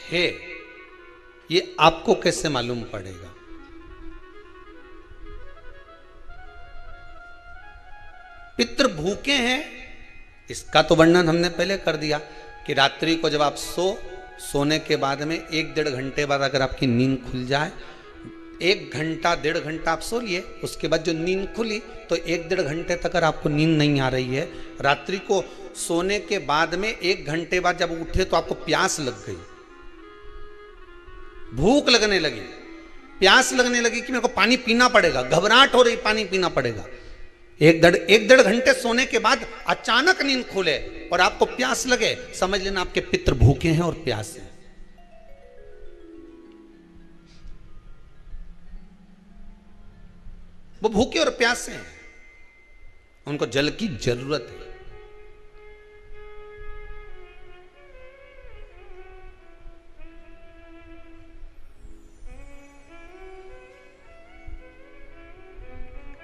है ये आपको कैसे मालूम पड़ेगा? पितृ भूखे हैं इसका तो वर्णन हमने पहले कर दिया कि रात्रि को जब आप सोने के बाद में 1-1.5 घंटे बाद अगर आपकी नींद खुल जाए, 1 घंटा 1.5 घंटा आप सो लिए, उसके बाद जो नींद खुली तो 1-1.5 घंटे तक अगर आपको नींद नहीं आ रही है, रात्रि को सोने के बाद में 1 घंटे बाद जब उठे तो आपको प्यास लग गई, भूख लगने लगी, प्यास लगने लगी कि मेरे को पानी पीना पड़ेगा, घबराहट हो रही, पानी पीना पड़ेगा। 1-1.5 घंटे सोने के बाद अचानक नींद खुले और आपको प्यास लगे, समझ लेना आपके पितृ भूखे हैं और प्यास है। वो भूखे और प्यासे हैं, उनको जल की जरूरत है।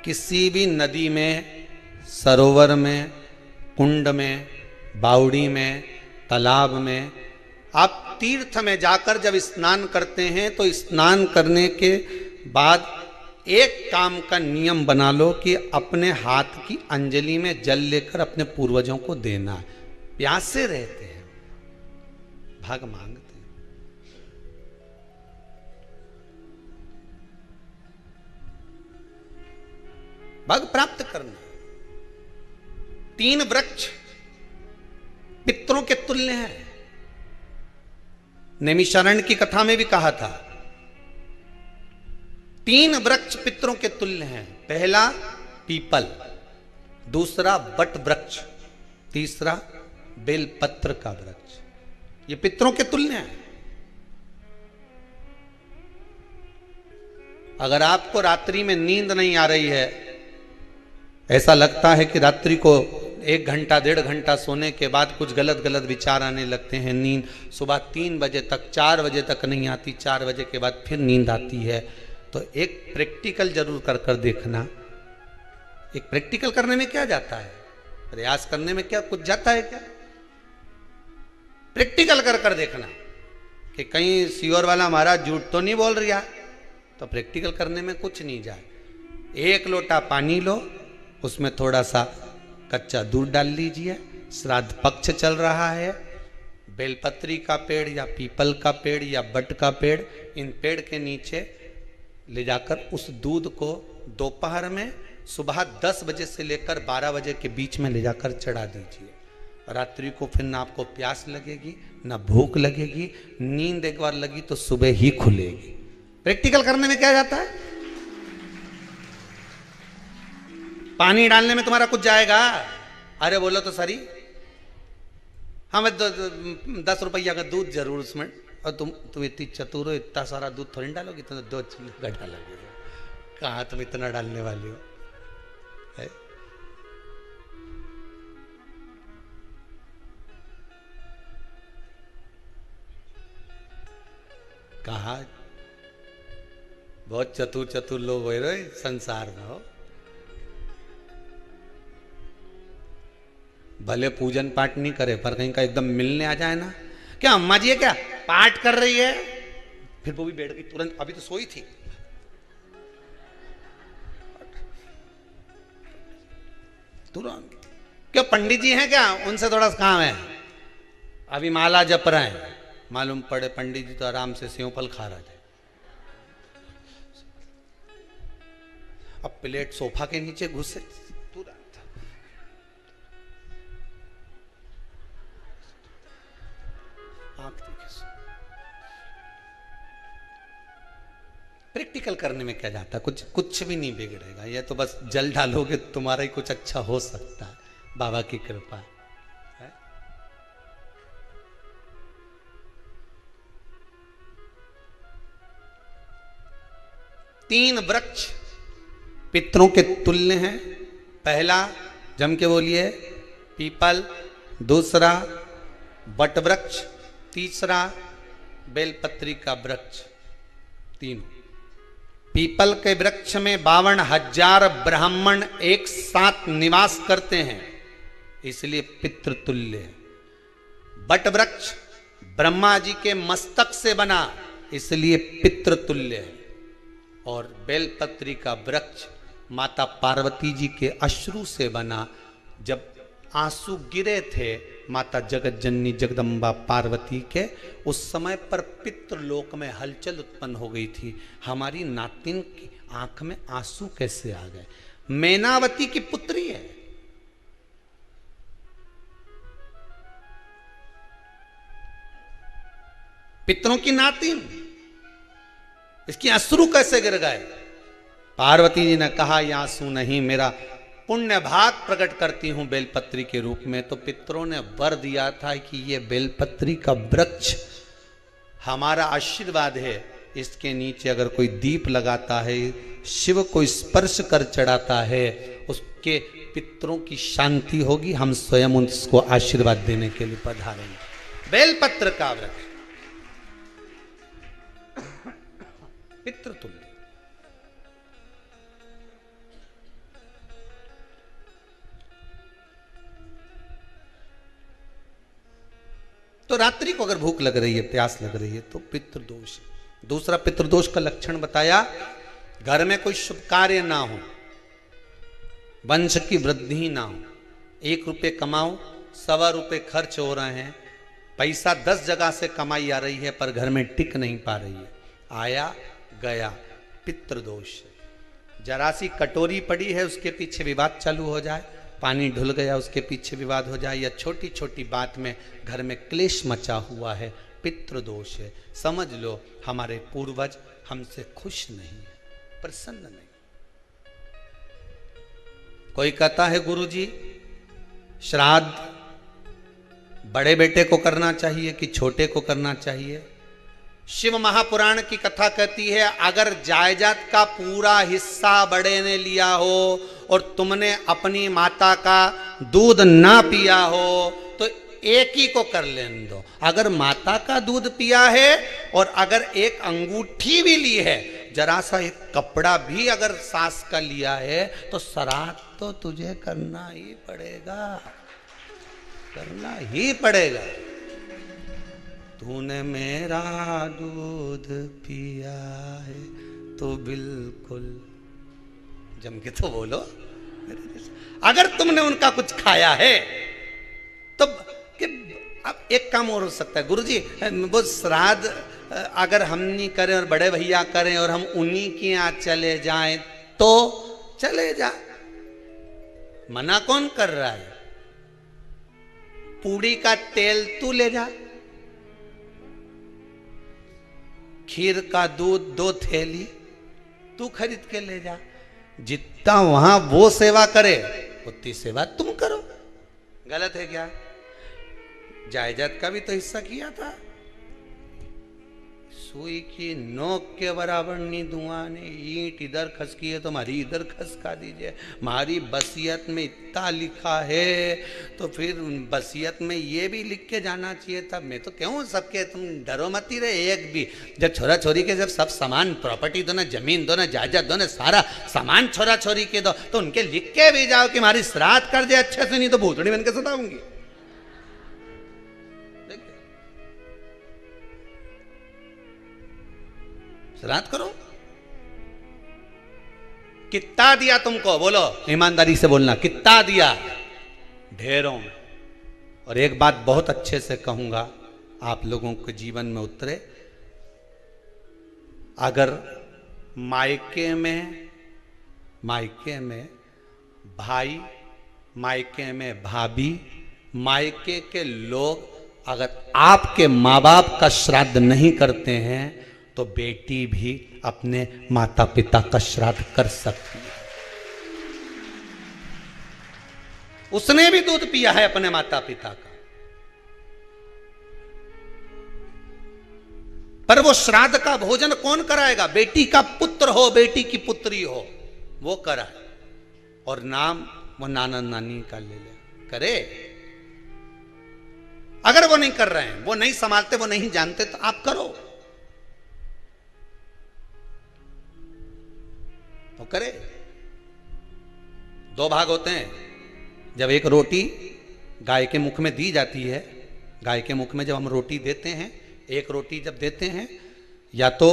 किसी भी नदी में, सरोवर में, कुंड में, बावड़ी में, तालाब में, आप तीर्थ में जाकर जब स्नान करते हैं तो स्नान करने के बाद एक काम का नियम बना लो कि अपने हाथ की अंजलि में जल लेकर अपने पूर्वजों को देना है। प्यासे रहते हैं, भाग मांगते हैं। भाग प्राप्त करना। 3 वृक्ष पितरों के तुल्य हैं। नैमिषारण्य की कथा में भी कहा था 3 वृक्ष पितरों के तुल्य हैं। पहला पीपल, दूसरा बट वृक्ष, तीसरा बेलपत्र का वृक्ष। ये पितरों के तुल्य हैं। अगर आपको रात्रि में नींद नहीं आ रही है, ऐसा लगता है कि रात्रि को 1 घंटा 1.5 घंटा सोने के बाद कुछ गलत गलत विचार आने लगते हैं, नींद सुबह 3 बजे तक 4 बजे तक नहीं आती, 4 बजे के बाद फिर नींद आती है, तो एक प्रैक्टिकल जरूर कर देखना। एक प्रैक्टिकल करने में क्या जाता है, प्रयास करने में क्या कुछ जाता है क्या? प्रैक्टिकल कर देखना कि कहीं सीवर वाला महाराज झूठ तो नहीं बोल रहा, तो प्रैक्टिकल करने में कुछ नहीं जाए। 1 लोटा पानी लो, उसमें थोड़ा सा कच्चा दूध डाल लीजिए, श्राद्ध पक्ष चल रहा है, बेलपत्री का पेड़ या पीपल का पेड़ या बट का पेड़, इन पेड़ के नीचे ले जाकर उस दूध को दोपहर में सुबह 10 बजे से लेकर 12 बजे के बीच में ले जाकर चढ़ा दीजिए। रात्रि को फिर ना आपको प्यास लगेगी ना भूख लगेगी, नींद एक बार लगी तो सुबह ही खुलेगी। प्रैक्टिकल करने में क्या जाता है? पानी डालने में तुम्हारा कुछ जाएगा? अरे बोलो तो सरी, हमें 10 रुपया का दूध जरूर उसमें, और तुम इतनी चतुर हो, इतना सारा दूध थोड़ी डालोगी, तुम 2 चम्मच डालोगे। कहाँ तुम इतना डालने वाली हो है? कहा बहुत चतुर लोग हो रहे संसार में हो। भले पूजन पाठ नहीं करे पर कहीं का एकदम मिलने आ जाए ना, क्या अम्मा जी है क्या पाठ कर रही है, फिर वो भी बैठ गई तुरंत, अभी तो सोई थी, तुरंत। क्या पंडित जी हैं क्या, उनसे थोड़ा सा काम है, अभी माला जप रहे हैं, मालूम पड़े पंडित जी तो आराम से सेव फल खा रहे थे। अब प्लेट सोफा के नीचे घुसे तुरंत। प्रैक्टिकल करने में क्या जाता है, कुछ भी नहीं बिगड़ेगा। ये तो बस जल डालोगे तुम्हारा ही कुछ अच्छा हो सकता है, बाबा की कृपा है। 3 वृक्ष पितरों के तुल्य हैं। पहला जम के बोलिए पीपल, दूसरा बट वृक्ष, तीसरा बेलपत्री का वृक्ष। तीनों पीपल के वृक्ष में 52,000 ब्राह्मण एक साथ निवास करते हैं, इसलिए पितृतुल्य है। बट वृक्ष ब्रह्मा जी के मस्तक से बना, इसलिए पितृतुल्य है। और बेलपत्री का वृक्ष माता पार्वती जी के अश्रु से बना। जब आंसू गिरे थे माता जगत जननी जगदम्बा पार्वती के, उस समय पर पितृलोक में हलचल उत्पन्न हो गई थी। हमारी नातिन की आंख में आंसू कैसे आ गए? मैनावती की पुत्री है, पितरों की नातिन, इसकी अश्रु कैसे गिर गए? पार्वती जी ने कहा ये आंसू नहीं, मेरा पुण्य भाग प्रकट करती हूं बेलपत्री के रूप में। तो पितरों ने वर दिया था कि ये बेलपत्री का वृक्ष हमारा आशीर्वाद है, इसके नीचे अगर कोई दीप लगाता है, शिव को स्पर्श कर चढ़ाता है, उसके पितरों की शांति होगी। हम स्वयं उसको आशीर्वाद देने के लिए पधारेंगे। बेलपत्र का वृक्ष पितृतुल्य। तो रात्रि को अगर भूख लग रही है, प्यास लग रही है, तो पितृदोष। दूसरा पितृदोष का लक्षण बताया, घर में कोई शुभ कार्य ना हो, वंश की वृद्धि ना हो। 1 रुपये कमाओ, 1.25 रुपये खर्च हो रहे हैं, पैसा 10 जगह से कमाई आ रही है पर घर में टिक नहीं पा रही है, आया गया, पितृदोष। जरा सी कटोरी पड़ी है, उसके पीछे विवाद चालू हो जाए, पानी ढुल गया उसके पीछे विवाद हो जाए, या छोटी छोटी बात में घर में क्लेश मचा हुआ है, पितृदोष है। समझ लो हमारे पूर्वज हमसे खुश नहीं है, प्रसन्न नहीं। कोई कहता है गुरुजी श्राद्ध बड़े बेटे को करना चाहिए कि छोटे को करना चाहिए? शिव महापुराण की कथा कहती है, अगर जायदाद का पूरा हिस्सा बड़े ने लिया हो और तुमने अपनी माता का दूध ना पिया हो तो एक ही को कर लेने दो। अगर माता का दूध पिया है और अगर एक अंगूठी भी ली है, जरा सा एक कपड़ा भी अगर सास का लिया है, तो श्राद्ध तो तुझे करना ही पड़ेगा, करना ही पड़ेगा। तूने मेरा दूध पिया है तो बिल्कुल जम के तो बोलो। अगर तुमने उनका कुछ खाया है तो अब एक काम और हो सकता है, गुरुजी वो श्राद्ध अगर हम नहीं करें और बड़े भैया करें और हम उन्हीं के यहाँ चले जाएं तो चले जा, मना कौन कर रहा है? पूड़ी का तेल तू ले जा, खीर का दूध 2 थैली तू खरीद के ले जा। जितना वहां वो सेवा करे उतनी सेवा तुम करो। गलत है क्या? जायदाद का भी तो हिस्सा किया था। सुई की नोक के बराबर नहीं धुआं ने, ईंट इधर खसकी है तो हमारी इधर खसका दीजिए। हमारी बसियत में इतना लिखा है तो फिर बसियत में ये भी लिख के जाना चाहिए था। मैं तो क्यों सबके, तुम डरो मत ही रहे एक भी। जब छोरा छोरी के जब सब सामान, प्रॉपर्टी दो ना, जमीन दो ना, जायदाद दो ना, सारा सामान छोरा छोरी के दो, तो उनके लिख के भी जाओ कि हमारी श्राद्ध कर दे अच्छे से, नहीं तो भूतड़ी बन के सताऊंगी। श्राद्ध करो। कितना दिया तुमको? बोलो, ईमानदारी से बोलना, कितना दिया? ढेरों। और एक बात बहुत अच्छे से कहूंगा, आप लोगों के जीवन में उतरे। अगर मायके में भाई, मायके में भाभी, मायके के लोग अगर आपके माँ बाप का श्राद्ध नहीं करते हैं तो बेटी भी अपने माता पिता का श्राद्ध कर सकती है। उसने भी दूध पिया है अपने माता पिता का, पर वो श्राद्ध का भोजन कौन कराएगा? बेटी का पुत्र हो, बेटी की पुत्री हो, वो कराए। और नाम वो नाना नानी का ले ले, करे। अगर वो नहीं कर रहे हैं, वो नहीं संभालते, वो नहीं जानते, तो आप करो, तो करे। 2 भाग होते हैं। जब एक रोटी गाय के मुख में दी जाती है, गाय के मुख में जब हम रोटी देते हैं, एक रोटी जब देते हैं, या तो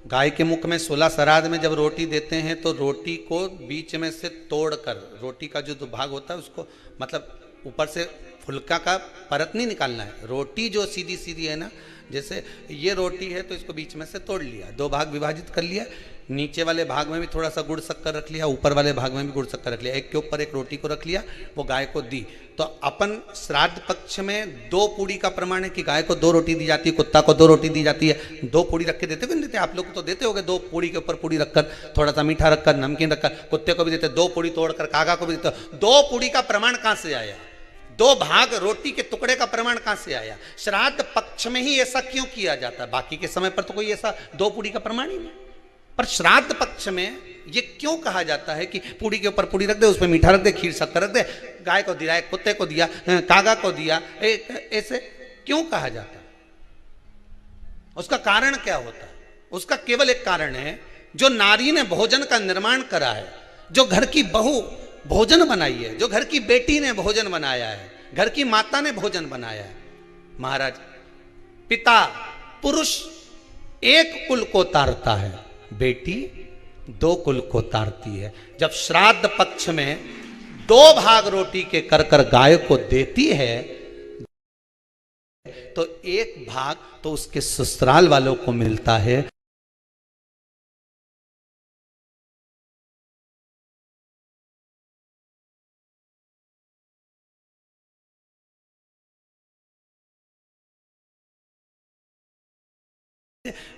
गाय के मुख में 16 श्राद्ध में जब रोटी देते हैं तो रोटी को बीच में से तोड़कर, रोटी का जो भाग होता है उसको, मतलब ऊपर से फुलका का परत नहीं निकालना है, रोटी जो सीधी सीधी है ना, जैसे ये रोटी है तो इसको बीच में से तोड़ लिया, 2 भाग विभाजित कर लिया, नीचे वाले भाग में भी थोड़ा सा गुड़ शक्कर रख लिया, ऊपर वाले भाग में भी गुड़ शक्कर रख लिया, एक के ऊपर एक रोटी को रख लिया, वो गाय को दी। तो अपन श्राद्ध पक्ष में 2 पूड़ी का प्रमाण है कि गाय को 2 रोटी दी जाती है, कुत्ता को 2 रोटी दी जाती है। 2 पूड़ी रख के देते हो, देते आप लोग को तो देते होगे, 2 पूड़ी के ऊपर पूड़ी रखकर, थोड़ा सा मीठा रखकर, नमकीन रखकर, कुत्ते को भी देते, 2 पूड़ी तोड़कर कागा को भी देते। 2 पूड़ी का प्रमाण कहां से आया? 2 भाग रोटी के टुकड़े का प्रमाण कहां से आया? श्राद्ध पक्ष में ही ऐसा क्यों किया जाता है? बाकी के समय पर तो कोई ऐसा 2 पूड़ी का प्रमाण ही नहीं, पर श्राद्ध पक्ष में ये क्यों कहा जाता है कि पूड़ी के ऊपर पूड़ी रख दे, उसमें मीठा रख दे, खीर शक्कर रख दे, गाय को दिया, कुत्ते को दिया, कागा को दिया, ऐसे क्यों कहा जाता है? उसका कारण क्या होता है? उसका केवल एक कारण है, जो नारी ने भोजन का निर्माण करा है, जो घर की बहू भोजन बनाई है, जो घर की बेटी ने भोजन बनाया है, घर की माता ने भोजन बनाया है। महाराज, पिता पुरुष एक कुल को तारता है, बेटी 2 कुल को तारती है। जब श्राद्ध पक्ष में 2 भाग रोटी के कर कर गाय को देती है तो 1 भाग तो उसके ससुराल वालों को मिलता है।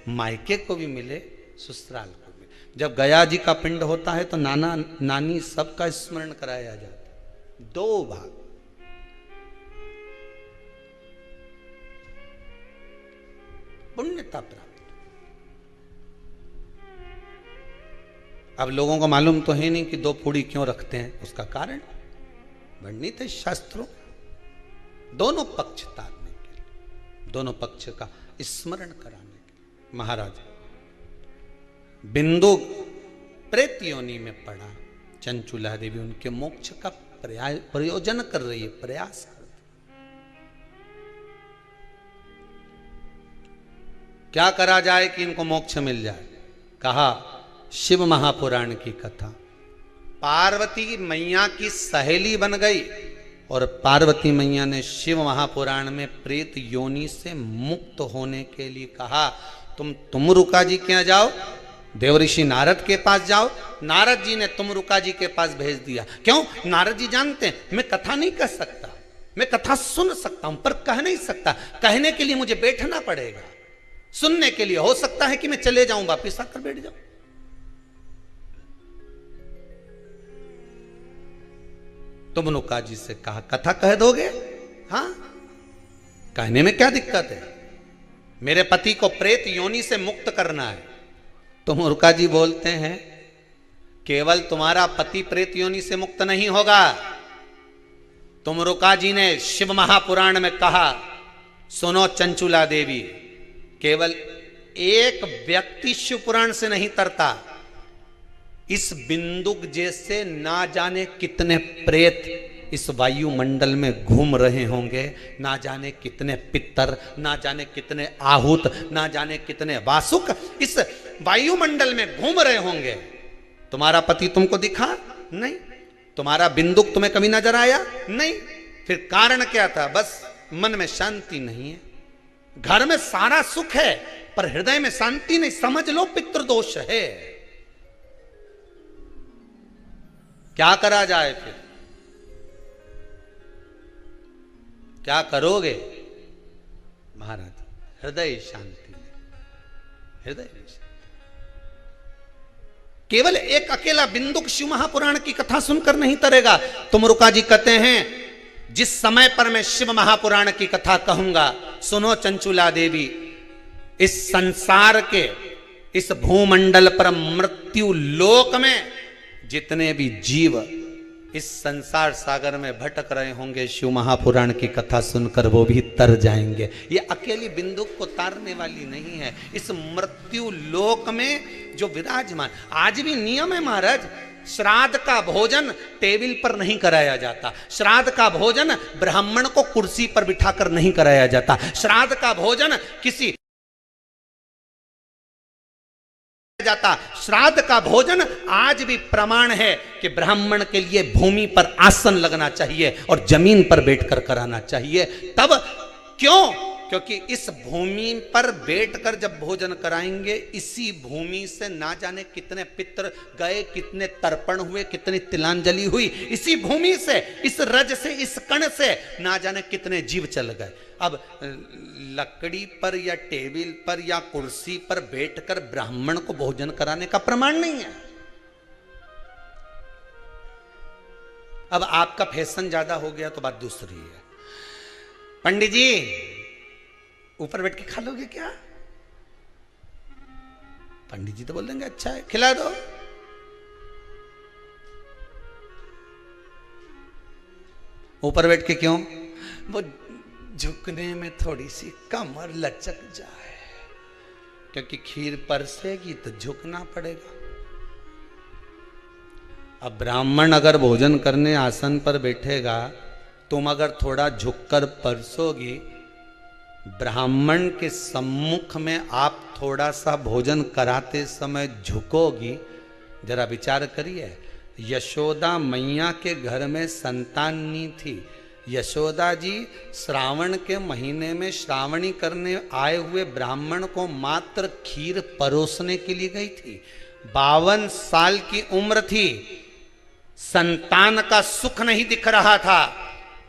मायके को भी मिले, ससुराल को भी। जब गया जी का पिंड होता है तो नाना नानी सबका स्मरण कराया जाता है। 2 भाग, पुण्यता प्राप्त। अब लोगों को मालूम तो है नहीं कि 2 पूड़ी क्यों रखते हैं, उसका कारण वर्णित है शास्त्रों, दोनों पक्ष तारने के लिए, दोनों पक्ष का स्मरण कराने के लिए। महाराज, बिंदु प्रेत योनि में पड़ा, चंचुला देवी उनके मोक्ष का प्रयोजन कर रही है, प्रयास कर रही। क्या करा जाए कि इनको मोक्ष मिल जाए? कहा शिव महापुराण की कथा। पार्वती मैया की सहेली बन गई और पार्वती मैया ने शिव महापुराण में प्रेत योनि से मुक्त होने के लिए कहा, तुम रुका जी के यहाँ जाओ, देवऋषि नारद के पास जाओ। नारद जी ने तुमरुका जी के पास भेज दिया। क्यों? नारद जी जानते हैं मैं कथा नहीं कर सकता, मैं कथा सुन सकता हूं पर कह नहीं सकता, कहने के लिए मुझे बैठना पड़ेगा, सुनने के लिए हो सकता है कि मैं चले जाऊं, वापिस आकर बैठ जाऊं। तुमरुका जी से कहा कथा कह दोगे? हाँ, कहने में क्या दिक्कत है, मेरे पति को प्रेत योनि से मुक्त करना है। तुमरुका जी बोलते हैं केवल तुम्हारा पति प्रेत योनि से मुक्त नहीं होगा। तुमरुका जी ने शिव महापुराण में कहा, सुनो चंचुला देवी, केवल एक व्यक्ति शिव पुराण से नहीं तरता, इस बिंदुक जैसे ना जाने कितने प्रेत इस वायुमंडल में घूम रहे होंगे, ना जाने कितने पितर, ना जाने कितने आहूत, ना जाने कितने वासुक इस वायुमंडल में घूम रहे होंगे। तुम्हारा पति तुमको दिखा नहीं, तुम्हारा बिंदुक तुम्हें कभी नजर आया नहीं, फिर कारण क्या था? बस मन में शांति नहीं है। घर में सारा सुख है पर हृदय में शांति नहीं, समझ लो पितृदोष है। क्या करा जाए फिर? क्या करोगे? महाराज, हृदय शांति, हृदय शांति। केवल एक अकेला बिंदुक शिव महापुराण की कथा सुनकर नहीं तरेगा। तुमरुका जी कहते हैं जिस समय पर मैं शिव महापुराण की कथा कहूंगा, सुनो चंचुला देवी, इस संसार के इस भूमंडल पर मृत्यु लोक में जितने भी जीव इस संसार सागर में भटक रहे होंगे, शिव महापुराण की कथा सुनकर वो भी तर जाएंगे। ये अकेली बिंदुक को तारने वाली नहीं है। इस मृत्यु लोक में जो विराजमान, आज भी नियम है महाराज, श्राद्ध का भोजन टेबल पर नहीं कराया जाता, श्राद्ध का भोजन ब्राह्मण को कुर्सी पर बिठाकर नहीं कराया जाता, श्राद्ध का भोजन किसी जाता। श्राद्ध का भोजन आज भी प्रमाण है कि ब्राह्मण के लिए भूमि पर आसन लगना चाहिए और जमीन पर बैठकर कराना चाहिए। तब क्यों? क्योंकि इस भूमि पर बैठकर जब भोजन कराएंगे, इसी भूमि से ना जाने कितने पितृ गए, कितने तर्पण हुए, कितनी तिलांजलि हुई, इसी भूमि से, इस रज से, इस कण से ना जाने कितने जीव चल गए। अब लकड़ी पर या टेबल पर या कुर्सी पर बैठकर ब्राह्मण को भोजन कराने का प्रमाण नहीं है। अब आपका फैशन ज्यादा हो गया तो बात दूसरी है। पंडित जी ऊपर बैठ के खा लोगे क्या? पंडित जी तो बोल देंगे अच्छा है, खिला दो। ऊपर बैठ के क्यों? वो झुकने में थोड़ी सी कमर लचक जाए, क्योंकि खीर परसेगी तो झुकना पड़ेगा। अब ब्राह्मण अगर भोजन करने आसन पर बैठेगा, तुम अगर थोड़ा झुककर परसोगी, ब्राह्मण के सम्मुख में आप थोड़ा सा भोजन कराते समय झुकोगी, जरा विचार करिए। यशोदा मैया के घर में संतान नहीं थी। यशोदा जी श्रावण के महीने में श्रावणी करने आए हुए ब्राह्मण को मात्र खीर परोसने के लिए गई थी। 52 साल की उम्र थी, संतान का सुख नहीं दिख रहा था,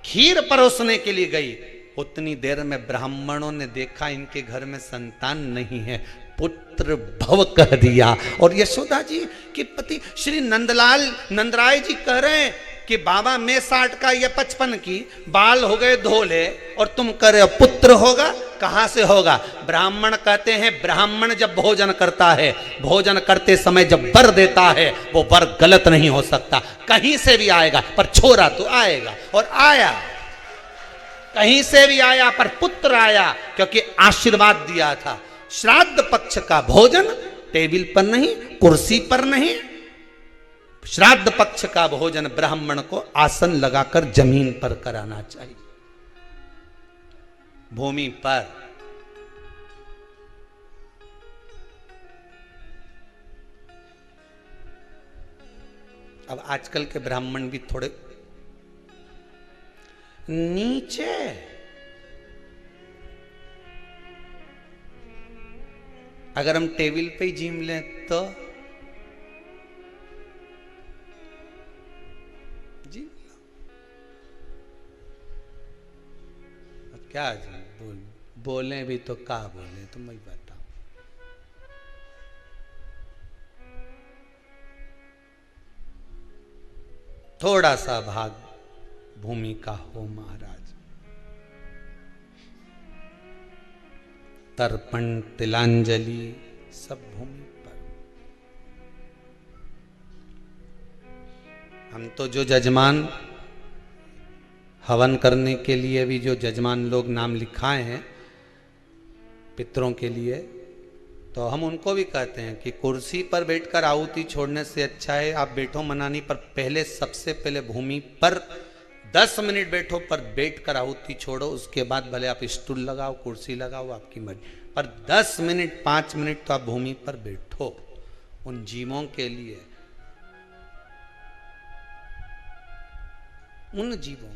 खीर परोसने के लिए गई। उतनी देर में ब्राह्मणों ने देखा इनके घर में संतान नहीं है, पुत्र भव कह दिया। और यशोदा जी के पति श्री नंदलाल नंदराय जी कह रहे हैं कि बाबा मैं 60 का या 55 की, बाल हो गए धोले और तुम कह रहे हो पुत्र होगा, कहां से होगा? ब्राह्मण कहते हैं ब्राह्मण जब भोजन करता है, भोजन करते समय जब वर देता है, वो वर गलत नहीं हो सकता, कहीं से भी आएगा, पर छोरा तो आएगा। और आया, कहीं से भी आया, पर पुत्र आया, क्योंकि आशीर्वाद दिया था। श्राद्ध पक्ष का भोजन टेबल पर नहीं, कुर्सी पर नहीं, श्राद्ध पक्ष का भोजन ब्राह्मण को आसन लगाकर जमीन पर कराना चाहिए, भूमि पर। अब आजकल के ब्राह्मण भी थोड़े नीचे, अगर हम टेबल पे ही जीम लें तो जी क्या जी बोले भी तो क्या बोले, तो मैं बताऊं। थोड़ा सा भाग भूमि का हो महाराज। तर्पण तिलांजलि सब भूमि पर। हम तो जो जजमान हवन करने के लिए भी जो जजमान लोग नाम लिखाए हैं पितरों के लिए, तो हम उनको भी कहते हैं कि कुर्सी पर बैठकर आहुति छोड़ने से अच्छा है आप बैठो मनानी पर, पहले सबसे पहले भूमि पर 10 मिनट बैठो, पर बैठ कर आहुति छोड़ो। उसके बाद भले आप स्टूल लगाओ, कुर्सी लगाओ, आपकी मर्जी, पर 10 मिनट 5 मिनट तो आप भूमि पर बैठो उन जीवों के लिए, उन जीवों